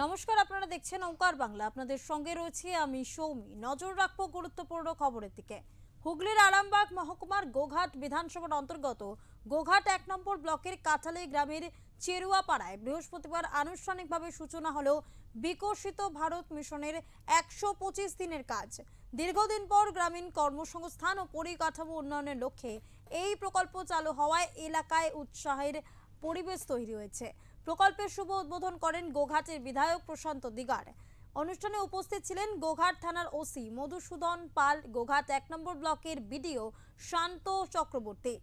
নমস্কার, আপনারা দেখছেন ওঙ্কার বাংলা। আপনাদের সঙ্গে রয়েছে আমি সৌমি। নজর রাখবো গুরুত্বপূর্ণ খবরের দিকে। হুগলির আরামবাগ মহকুমার গোঘাট বিধানসভার অন্তর্গত গোঘাট ১ নম্বর ব্লকের কাঠালি গ্রামের চেরুয়াপাড়ায় বৃহস্পতিবার আনুষ্ঠানিকভাবে সূচনা হলো বিকশিত ভারত মিশনের ১২৫ দিনের কাজ। দীর্ঘদিন পর গ্রামীণ কর্মসংস্থান ও পরিকাঠামো উন্নয়নের লক্ষ্যে এই প্রকল্প চালু হওয়ায় এলাকায় উৎসাহের পরিবেশ তৈরি হয়েছে। প্রকল্পের শুভ উদ্বোধন করেন গোঘাটের বিধায়ক প্রশান্ত দিগার। অনুষ্ঠানে উপস্থিত ছিলেন গোঘাট থানার ওসি মধুসূদন পাল, গোঘাট ১ নম্বর ব্লকের বিডিও শান্ত চক্রবর্তী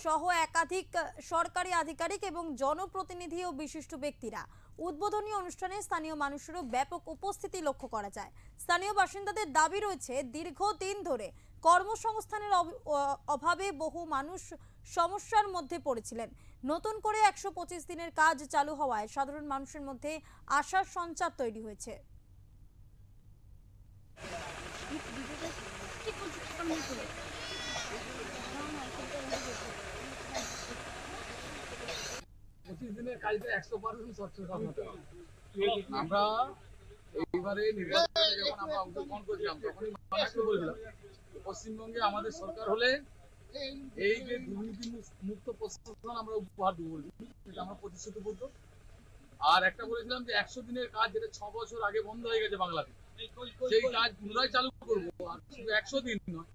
সহ একাধিক সরকারি আধিকারিক এবং জনপ্রতিনিধি ও বিশিষ্ট ব্যক্তিরা। উদ্বোধনী অনুষ্ঠানে স্থানীয় মানুষেরও ব্যাপক উপস্থিতি লক্ষ্য করা যায়। স্থানীয় বাসিন্দাদের দাবি রয়েছে, দীর্ঘদিন ধরে কর্মসংস্থানের অভাবে বহু মানুষ সমস্যার মধ্যে পড়েছিলেন। নতুন করে ১২৫ দিনের কাজ চালু হওয়ায় সাধারণ মানুষের মধ্যে আশার সঞ্চার তৈরি হয়েছে। দিনের কাজটা 100% স্বচ্ছতা হতে হবে। আমরা এইবারে নির্বাচনে যখন আমরা অংশগ্রহণ করেছিলাম তখনই মানুষকে বলেছিলাম পশ্চিমবঙ্গে আমাদের সরকার হলে এই যে দুর্নীতি মুক্ত প্রশাসন আমরা উপহার দেবো, সেটা আমরা প্রতিশ্রুতিবদ্ধ। আর একটা বলেছিলাম যে 100 দিনের কাজ, যেটা 6 বছর আগে বন্ধ হয়ে গেছে বাংলাতে, সেই কাজ পুনরায় চালু করবো। আর শুধু 100 দিন নয়,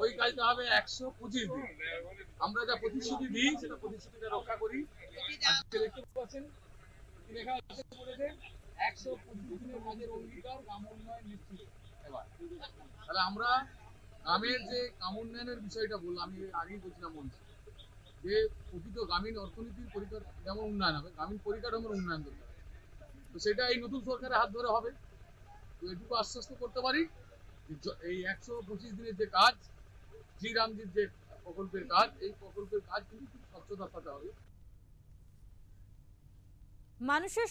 ওই কাজটা হবে 125 দিন। আমরা যা প্রতিশ্রুতি দিই সেটা প্রতিশ্রুতিটা রক্ষা করি। আজকে দেখতে পাচ্ছেন লেখা আছে বলেছে 125 দিনের কাজের অঙ্গীকার, গ্রাম উন্নয়ন নিশ্চিত। এবার তাহলে আমরা গ্রামের যে গ্রাম উন্নয়নের বিষয়টা বললাম, আমি আগেই বলছিলাম বলছি যে প্রকৃত গ্রামীণ অর্থনীতির যেমন উন্নয়ন হবে, গ্রামীণ পরিকাঠামোর উন্নয়ন করতে হবে। তো সেটা এই নতুন সরকারের হাত ধরে হবে। তো এটুকু আশ্বস্ত করতে পারি, এই 125 দিনের যে কাজ, শ্রীরামজির যে প্রকল্পের কাজ, এই প্রকল্পের কাজ কিন্তু খুব স্বচ্ছতার সাথে হবে। মানুষের